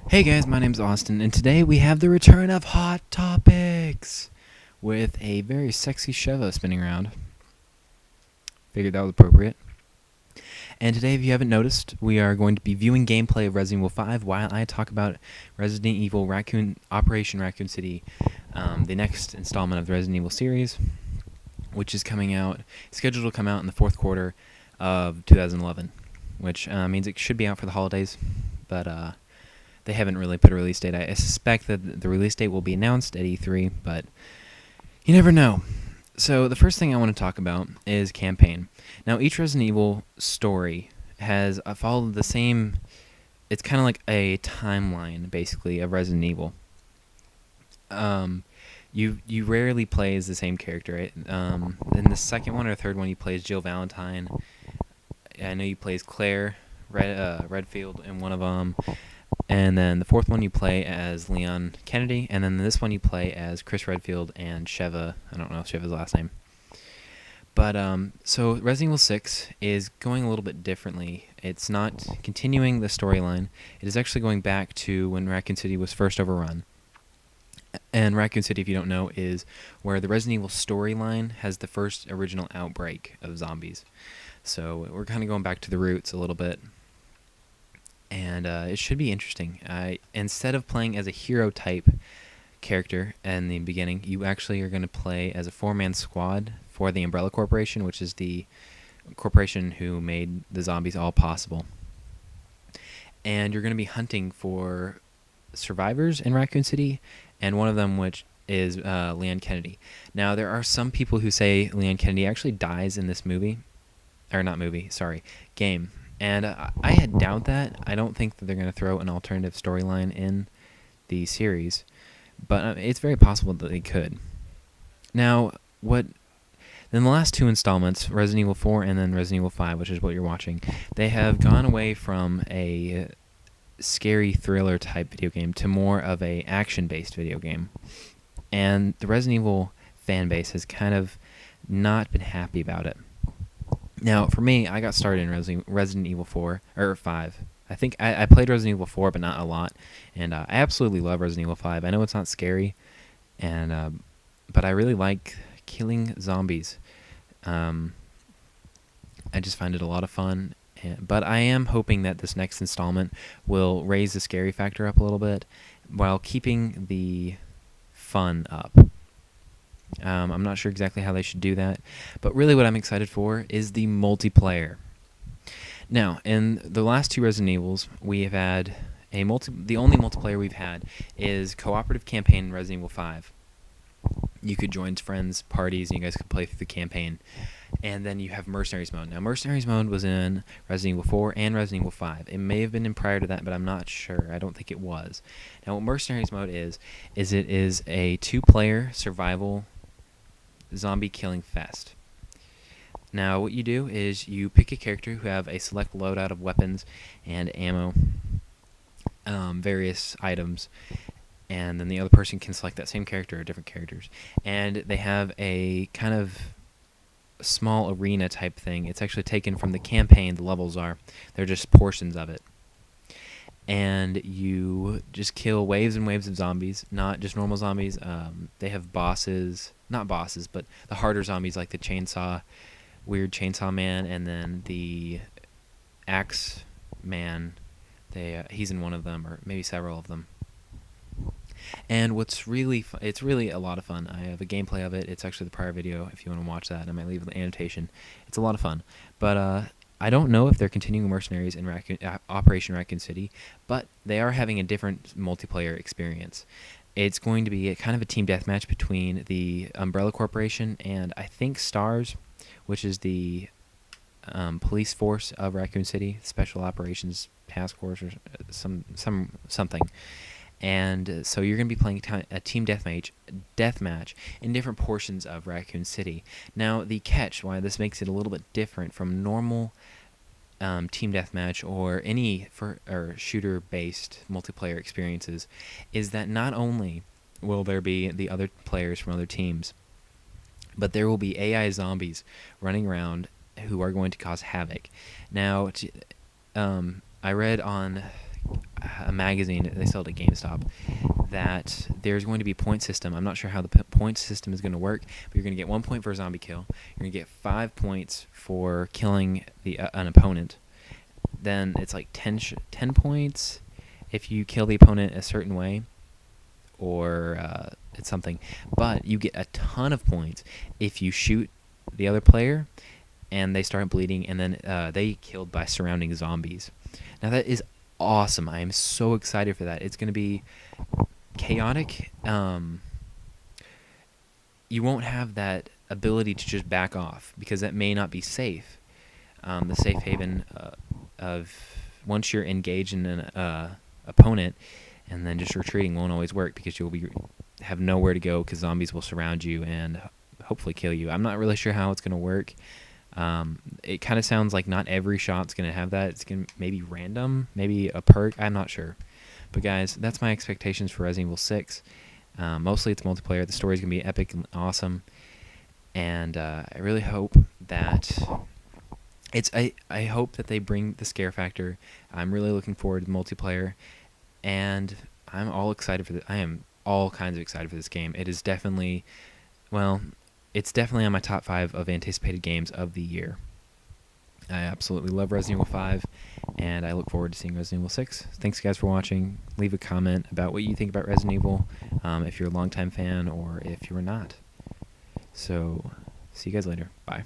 Hey guys, my name's Austin, and today we have the return of Hot Topics with a very sexy Sheva spinning around. Figured that was appropriate. And today, if you haven't noticed, we are going to be viewing gameplay of Resident Evil 5 while I talk about Resident Evil Operation Raccoon City, the next installment of the Resident Evil series, which is scheduled to come out in the fourth quarter of 2011, which means it should be out for the holidays, but they haven't really put a release date. I suspect that the release date will be announced at E3, but you never know. So the first thing I want to talk about is campaign. Now, each Resident Evil story has followed the same. It's kind of like a timeline, basically, of Resident Evil. You rarely play as the same character, right? In the second one or third one, you play as Jill Valentine. I know you play as Claire Redfield in one of them. And then the fourth one you play as Leon Kennedy, and then this one you play as Chris Redfield and Sheva. I don't know Sheva's last name. But so Resident Evil 6 is going a little bit differently. It's not continuing the storyline. It is actually going back to when Raccoon City was first overrun. And Raccoon City, if you don't know, is where the Resident Evil storyline has the first original outbreak of zombies. So we're kind of going back to the roots a little bit. And it should be interesting. Instead of playing as a hero type character in the beginning, you actually are going to play as a four-man squad for the Umbrella Corporation, which is the corporation who made the zombies all possible. And you're going to be hunting for survivors in Raccoon City, and one of them which is Leon Kennedy. Now, there are some people who say Leon Kennedy actually dies in this game. And I doubt that. I don't think that they're going to throw an alternative storyline in the series, but it's very possible that they could. Now, in the last two installments, Resident Evil 4 and then Resident Evil 5, which is what you're watching, they have gone away from a scary thriller type video game to more of a action-based video game. And the Resident Evil fan base has kind of not been happy about it. Now, for me, I got started in Resident Evil 4, or 5. I think I played Resident Evil 4, but not a lot. And I absolutely love Resident Evil 5. I know it's not scary, but I really like killing zombies. I just find it a lot of fun. But I am hoping that this next installment will raise the scary factor up a little bit while keeping the fun up. I'm not sure exactly how they should do that, but really what I'm excited for is the multiplayer. Now, in the last two Resident Evils, we have had the only multiplayer we've had is cooperative campaign in Resident Evil 5. You could join friends, parties, and you guys could play through the campaign. And then you have Mercenaries mode. Now, Mercenaries mode was in Resident Evil 4 and Resident Evil 5. It may have been in prior to that, but I'm not sure. I don't think it was. Now, what Mercenaries mode is it is a two-player survival zombie killing fest. Now, what you do is you pick a character who have a select loadout of weapons and ammo, various items, and then the other person can select that same character or different characters. And they have a kind of small arena type thing. It's actually taken from the campaign, the levels are. They're just portions of it. And you just kill waves and waves of zombies, not just normal zombies. They have bosses, not bosses, but the harder zombies like the weird chainsaw man, and then the axe man. He's in one of them, or maybe several of them. And what's really it's really a lot of fun. I have a gameplay of it. It's actually the prior video if you want to watch that. I might leave the annotation. It's a lot of fun. But I don't know if they're continuing Mercenaries in Operation Raccoon City, but they are having a different multiplayer experience. It's going to be kind of a team deathmatch between the Umbrella Corporation and I think STARS, which is the police force of Raccoon City, Special Operations Task Force or something. And so you're going to be playing a team deathmatch in different portions of Raccoon City. Now, the catch, why this makes it a little bit different from normal team deathmatch or any shooter-based multiplayer experiences, is that not only will there be the other players from other teams, but there will be AI zombies running around who are going to cause havoc. Now, I read on magazine. They sell it at GameStop. That there's going to be a point system. I'm not sure how the point system is going to work, but you're going to get 1 point for a zombie kill. You're going to get 5 points for killing an opponent. Then it's like 10 points if you kill the opponent a certain way, or it's something. But you get a ton of points if you shoot the other player and they start bleeding, and then they killed by surrounding zombies. Now that is awesome. I am so excited for that. It's going to be chaotic. You won't have that ability to just back off, because that may not be safe. The safe haven of once you're engaged in an opponent and then just retreating won't always work, because you'll have nowhere to go because zombies will surround you and hopefully kill you. I'm not really sure how it's going to work. It kind of sounds like not every shot's going to have that. It's going to maybe random, maybe a perk. I'm not sure. But guys, that's my expectations for Resident Evil 6. Mostly it's multiplayer. The story's going to be epic and awesome. And I really hope that I hope that they bring the scare factor. I'm really looking forward to multiplayer, and I'm all excited for this. I am all kinds of excited for this game. It is definitely, well, it's definitely on my top 5 of anticipated games of the year. I absolutely love Resident Evil 5, and I look forward to seeing Resident Evil 6. Thanks, guys, for watching. Leave a comment about what you think about Resident Evil, if you're a longtime fan or if you're not. So, see you guys later. Bye.